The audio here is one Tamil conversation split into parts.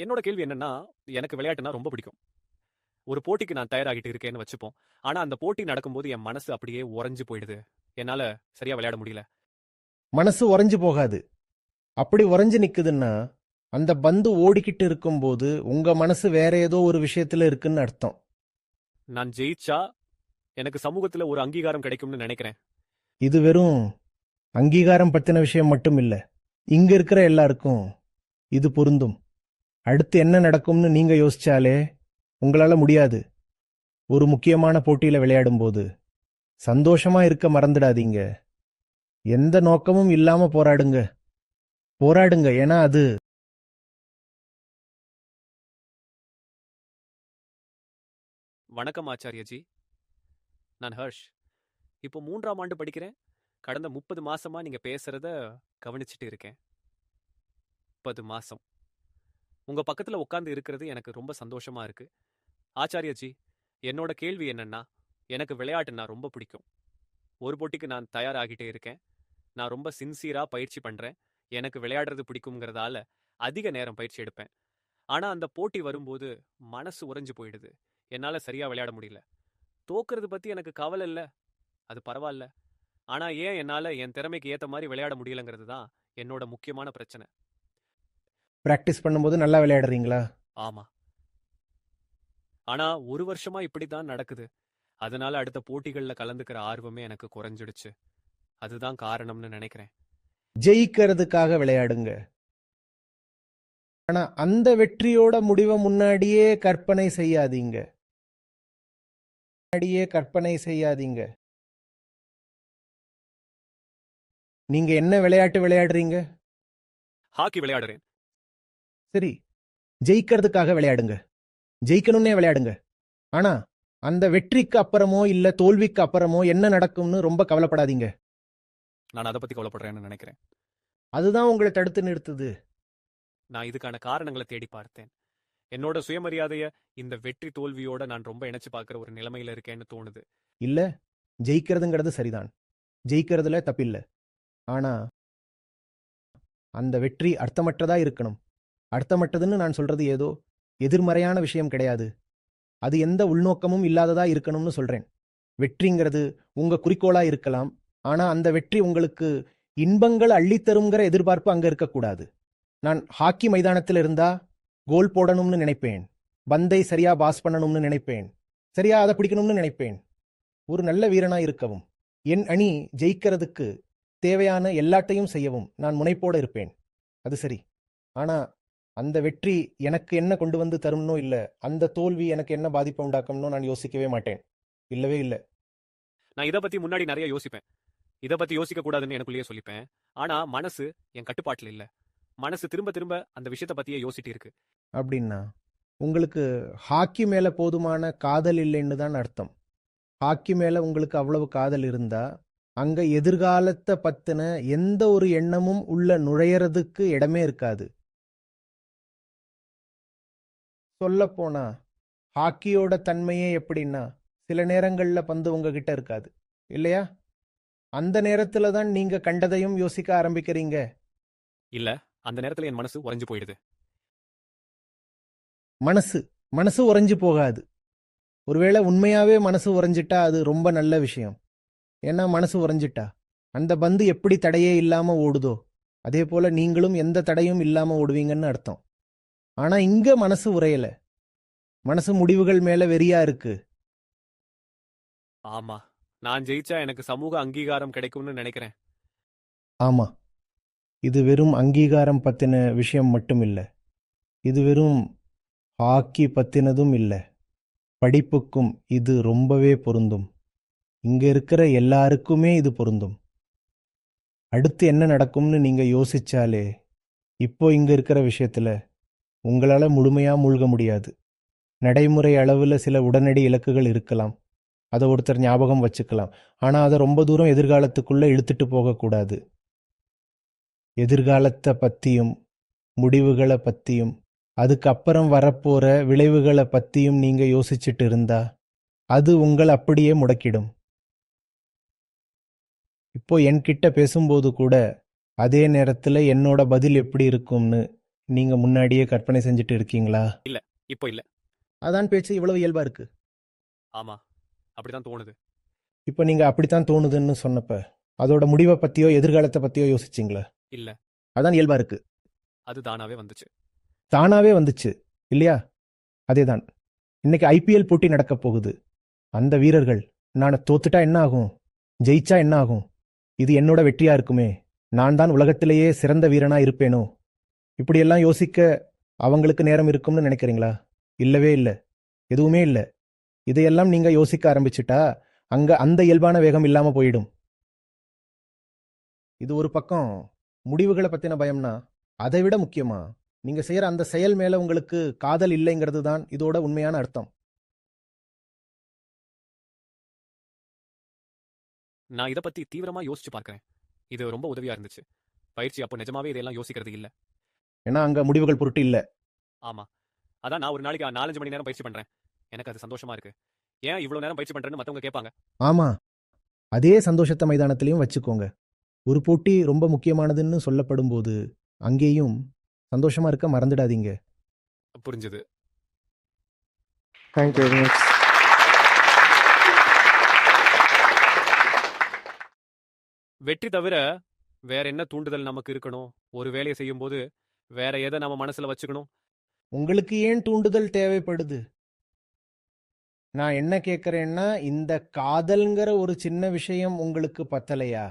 என்னோட கேள்வி என்னன்னா, எனக்கு விளையாட்டுனா ரொம்ப பிடிக்கும். ஒரு போட்டிக்கு நான் தயாராகிட்டு இருக்கேன்னு வச்சுப்போம். ஆனா அந்த போட்டி நடக்கும்போது என் மனசு அப்படியே உறைஞ்சு போயிடுது. என்னால சரியா விளையாட முடியல. மனசு உறைஞ்சு போகாது. அப்படி உறைஞ்சு நிக்குதுன்னா, அந்த பந்து ஓடிக்கிட்டு இருக்கும்போது உங்க மனசு வேற ஏதோ ஒரு விஷயத்துல இருக்குன்னு அர்த்தம். நான் ஜெயிச்சா எனக்கு சமூகத்துல ஒரு அங்கீகாரம் கிடைக்கும்னு நினைக்கிறேன். இது வெறும் அங்கீகாரம் பத்தின விஷயம் மட்டும் இல்ல. இங்க இருக்கிற எல்லாருக்கும் இது பொருந்தும். அடுத்து என்ன நடக்கும்னு நீங்க யோசிச்சாலே உங்களால முடியாது. ஒரு முக்கியமான போட்டியில விளையாடும்போது சந்தோஷமா இருக்க மறந்துடாதீங்க. எந்த நோக்கமும் இல்லாம போராடுங்க. போராடுங்க, ஏன்னா அது வணக்கம் ஆச்சாரியஜி. நான் ஹர்ஷ். இப்போ 3ஆம் ஆண்டு படிக்கிறேன். கடந்த 30 மாசமா நீங்க பேசுறத கவனிச்சுட்டு இருக்கேன். 30 மாசம். உங்க பக்கத்துல உட்கார்ந்து இருக்கிறது எனக்கு ரொம்ப சந்தோஷமா இருக்கு. ஆச்சாரியஜி, என்னோட கேள்வி என்னன்னா, எனக்கு விளையாட்டுனா ரொம்ப பிடிக்கும். ஒரு போட்டிக்கு நான் தயாராகிட்டே இருக்கேன். நான் ரொம்ப சின்சியரா பயிற்சி பண்றேன். எனக்கு விளையாடுறது பிடிக்கும்ங்கிறதால அதிக நேரம் பயிற்சி எடுப்பேன். ஆனா அந்த போட்டி வரும்போது மனசு உறைஞ்சு போயிடுது. என்னால சரியா விளையாட முடியல. தோக்குறது பத்தி எனக்கு கவலை இல்ல. அது பரவாயில்ல. ஆனா ஏன் என்னால என் திறமைக்கு ஏத்த மாதிரி விளையாட முடியலங்கிறது தான் என்னோட முக்கியமான பிரச்சனை. பிராக்டிஸ் பண்ணும்போது நல்லா விளையாடுறீங்களா? ஆமா. ஆனா ஒரு வருஷமா இப்படித்தான் நடக்குது. அதனால அடுத்த போட்டிகள்ல கலந்துக்கிற ஆர்வமே எனக்கு குறைஞ்சிடுச்சு. அதுதான் காரணம்னு நினைக்கிறேன். ஜெயிக்கிறதுக்காக விளையாடுங்க. ஆனா அந்த வெற்றியோட முடிவை முன்னாடியே கற்பனை செய்யாதீங்க. கற்பனை செய்யாதீங்க. நீங்க என்ன விளையாட்டு விளையாடுறீங்க? ஹாக்கி விளையாடுறேன். சரி, ஜெயிக்கிறதுக்காக விளையாடுங்க. ஜெயிக்கணும்னே விளையாடுங்க. ஆனா அந்த வெற்றிக்கு அப்புறமோ இல்ல தோல்விக்கு அப்புறமோ என்ன நடக்கும்னு ரொம்ப கவலைப்படாதீங்க. நான் அதை பத்தி கவலைப்படுறேன்னு நினைக்கிறேன். அதுதான் உங்களை தடுத்து நிறுத்துது. நான் இதுக்கான காரணங்களை தேடி பார்த்தேன். என்னோட சுயமரியாதைய இந்த வெற்றி தோல்வியோட நான் ரொம்ப இணைச்சு பார்க்குற ஒரு நிலைமையில இருக்கேன்னு தோணுது. இல்ல, ஜெயிக்கிறதுங்கிறது சரிதான். ஜெயிக்கிறதுல தப்பில்ல. ஆனா அந்த வெற்றி அர்த்தமற்றதா இருக்கணும். அர்த்தமற்றதுன்னு நான் சொல்றது ஏதோ எதிர்மறையான விஷயம் கிடையாது. அது எந்த உள்நோக்கமும் இல்லாததா இருக்கணும்னு சொல்றேன். வெற்றிங்கிறது உங்க குறிக்கோளா இருக்கலாம். ஆனா அந்த வெற்றி உங்களுக்கு இன்பங்கள் அள்ளித்தருங்கிற எதிர்பார்ப்பு அங்க இருக்கக்கூடாது. நான் ஹாக்கி மைதானத்தில் இருந்தா கோல் போடணும்னு நினைப்பேன். பந்தை சரியா பாஸ் பண்ணணும்னு நினைப்பேன். சரியா அதை பிடிக்கணும்னு நினைப்பேன். ஒரு நல்ல வீரனா இருக்கவும், என் அணி ஜெயிக்கிறதுக்கு தேவையான எல்லாத்தையும் செய்யவும் நான் முனைப்போட இருப்பேன். அது சரி. ஆனா அந்த வெற்றி எனக்கு என்ன கொண்டு வந்து தரும்னோ இல்ல அந்த தோல்வி எனக்கு என்ன பாதிப்பை உண்டாக்கும்னோ நான் யோசிக்கவே மாட்டேன். இல்லவே இல்ல. நான் இதை பத்தி முன்னாடி நிறைய யோசிப்பேன். இதை பத்தி யோசிக்க கூடாதுன்னு எனக்குள்ளேயே சொல்லிப்பேன். ஆனா மனசு என் கட்டுப்பாட்டுல இல்ல. மனசு திரும்ப திரும்ப அந்த விஷயத்தை பத்தியே யோசிட்டு இருக்கு. அப்படின்னா உங்களுக்கு ஹாக்கி மேல போதுமான காதல் இல்லைன்னு தான் அர்த்தம். ஹாக்கி மேல உங்களுக்கு அவ்வளவு காதல் இருந்தா அங்க எதிர்காலத்தை பத்தின எந்த ஒரு எண்ணமும் உள்ள நுழையறதுக்கு இடமே இருக்காது. சொல்லப்போனா ஹாக்கியோட தன்மையே எப்படின்னா, சில நேரங்கள்ல பந்து உங்ககிட்ட இருக்காது, இல்லையா? அந்த நேரத்துல தான் நீங்க கண்டதையும் யோசிக்க ஆரம்பிக்கிறீங்க. இல்ல, அந்த நேரத்துல என் மனசு உறைஞ்சு போயிடுது. மனசு மனசு உறைஞ்சு போகாது. ஒருவேளை உண்மையாவே மனசு உறைஞ்சிட்டா அது ரொம்ப நல்ல விஷயம். ஏன்னா மனசு உறைஞ்சிட்டா அந்த பந்து எப்படி தடையே இல்லாம ஓடுதோ அதே போல நீங்களும் எந்த தடையும் இல்லாம ஓடுவீங்கன்னு அர்த்தம். ஆனா இங்க மனசு உறையல. மனசு முடிவுகள் மேல வெறியா இருக்கு. ஆமா, நான் ஜெயிச்சா எனக்கு சமூக அங்கீகாரம் கிடைக்கும்னு நினைக்கிறேன். ஆமா, இது வெறும் அங்கீகாரம் பத்தின விஷயம் மட்டும் இல்ல. இது வெறும் ஹாக்கி பத்தினதும் இல்ல. படிப்புக்கும் இது ரொம்பவே பொருந்தும். இங்க இருக்கிற எல்லாருக்குமே இது பொருந்தும். அடுத்து என்ன நடக்கும்னு நீங்க யோசிச்சாலே இப்போ இங்க இருக்கிற விஷயத்துல உங்களால முழுமையா மூழ்க முடியாது. நடைமுறை அளவுல சில உடனடி இலக்குகள் இருக்கலாம். அதை ஒருத்தர் ஞாபகம் வச்சுக்கலாம். ஆனா அதை ரொம்ப தூரம் எதிர்காலத்துக்குள்ள இழுத்துட்டு போகக்கூடாது. எதிர்காலத்தை பத்தியும் முடிவுகளை பத்தியும் அதுக்கப்புறம் வரப்போற விளைவுகளை பத்தியும் நீங்க யோசிச்சுட்டு இருந்தா அது உங்களை அப்படியே முடக்கிடும். இப்போ என்கிட்ட பேசும்போது கூட அதே நேரத்துல என்னோட பதில் எப்படி இருக்கும்னு நீங்க முன்னாடியே கற்பனை செஞ்சுட்டு இருக்கீங்களா? இப்போ இல்ல. அதான் பேச்சு இவ்வளவு இயல்பா இருக்கு. ஆமா, அப்படிதான் தோணுது. இப்போ நீங்க அப்படித்தான் தோணுதுன்னு சொன்னப்ப அதோட முடிவை பத்தியோ எதிர்காலத்தை பத்தியோ யோசிச்சீங்களா? இல்ல, அதான் இயல்பா இருக்கு. அது தானாவே வந்துச்சு. தானாவே வந்துச்சு இல்லையா? அதேதான். இன்னைக்கு ஐபிஎல் போட்டி நடக்க போகுது. அந்த வீரர்கள் நான் தோத்துட்டா என்ன ஆகும், ஜெயிச்சா என்ன ஆகும், இது என்னோட வெற்றியா இருக்குமே, நான் தான் உலகத்திலேயே சிறந்த வீரனா இருப்பேனோ, இப்படியெல்லாம் யோசிக்க அவங்களுக்கு நேரம் இருக்கும்னு நினைக்கிறீங்களா? இல்லவே இல்லை, எதுவுமே இல்லை. இதையெல்லாம் நீங்க யோசிக்க ஆரம்பிச்சுட்டா அங்க அந்த இயல்பான வேகம் இல்லாம போயிடும். இது ஒரு பக்கம் முடிவுகளை பத்தின பயம்னா, அதை விட முக்கியமா நீங்க செய்யற அந்த செயல் மேல உங்களுக்கு காதல் இல்லைங்கிறது தான் இதோட உண்மையான அர்த்தம். நான் இத பத்தி தீவிரமா யோசிச்சு பார்க்கிறேன். இது ரொம்ப உதவியா இருந்துச்சு. பயிற்சி அப்போ நிஜமாவே இதெல்லாம் யோசிக்கிறது இல்ல. ஏன்னா அங்க முடிவுகள் பொருட்டு இல்ல. ஆமா. அதான் நான் ஒரு நாளைக்கு 4-5 மணி நேரம் பயிற்சி பண்றேன். எனக்கு அது சந்தோஷமா இருக்கு. ஏன் இவ்வளவு நேரம் பயிற்சி பண்றேன்னு மத்தவங்க கேட்பாங்க. ஆமா, அதே சந்தோஷத்தை மைதானத்திலையும் வச்சுக்கோங்க. ஒரு போட்டி ரொம்ப முக்கியமானதுன்னு சொல்லப்படும் போது அங்கேயும் சந்தோஷமா இருக்க மறந்துடாதீங்க. புரிஞ்சுது. Thank you very much. வெற்றி தவிர வேற என்ன தூண்டுதல் நமக்கு இருக்கணும்? ஒரு வேலையை செய்யும்போது வேற எதை நம்ம மனசுல வச்சுக்கணும்? உங்களுக்கு ஏன் தூண்டுதல் தேவைப்படுது? நான் என்ன கேட்கறேன்னா, இந்த காதல்ங்கிற ஒரு சின்ன விஷயம் உங்களுக்கு பத்தலையா?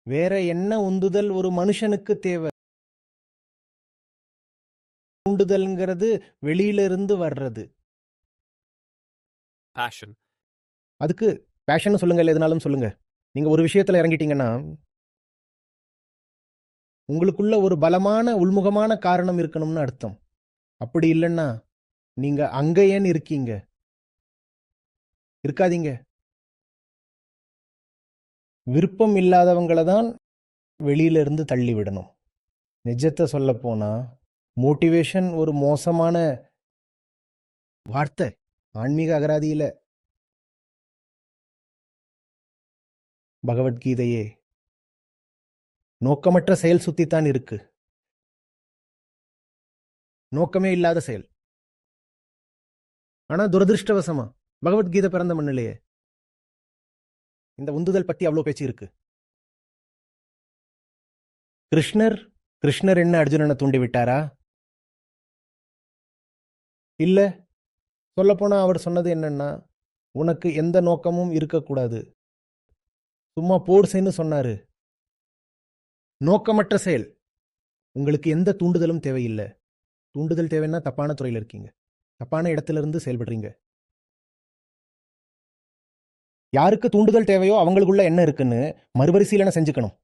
வேற என்ன உந்துதல் ஒரு மனுஷனுக்கு தேவை? தூண்டுதல்ங்கிறது வெளியில இருந்து வர்றது. பேஷன். அதுக்கு பேஷன் சொல்லுங்க, இல்ல எதுனாலும் சொல்லுங்க. நீங்க ஒரு விஷயத்துல இறங்கிட்டீங்கன்னா உங்களுக்குள்ள ஒரு பலமான உள்முகமான காரணம் இருக்கணும்னு அர்த்தம். அப்படி இல்லைன்னா நீங்க அங்க ஏன் இருக்கீங்க? இருக்காதீங்க. விருப்பம் இல்லாதவங்கள தான் வெளியில இருந்து தள்ளி விடணும். நிஜத்தை சொல்ல போனா மோட்டிவேஷன் ஒரு மோசமான வார்த்தை ஆன்மீக அகராதியில. பகவத்கீதையே நோக்கமற்ற செயல் சுத்தித்தான் இருக்கு. நோக்கமே இல்லாத செயல். ஆனா துரதிருஷ்டவசமா பகவத்கீதை பிறந்த மண்ணிலேயே இந்த உந்துதல் பத்தி அவ்வளவு பேச்சு இருக்கு. கிருஷ்ணர் என்ன அர்ஜுனனை தூண்டி விட்டாரா? இல்ல. சொல்லப்போனா அவர் சொன்னது என்னன்னா, உனக்கு எந்த நோக்கமும் இருக்கக்கூடாது, சும்மா போர்சைன்னு சொன்னாரு. நோக்கமற்ற செயல். உங்களுக்கு எந்த தூண்டுதலும் தேவையில்லை. தூண்டுதல் தேவைன்னா தப்பான துறையில் இருக்கீங்க, தப்பான இடத்துல இருந்து செயல்படுறீங்க. யாருக்கு தூண்டுதல் தேவையோ அவங்களுக்குள்ள என்ன இருக்குன்னு மறுபரிசீலனை செஞ்சுக்கணும்.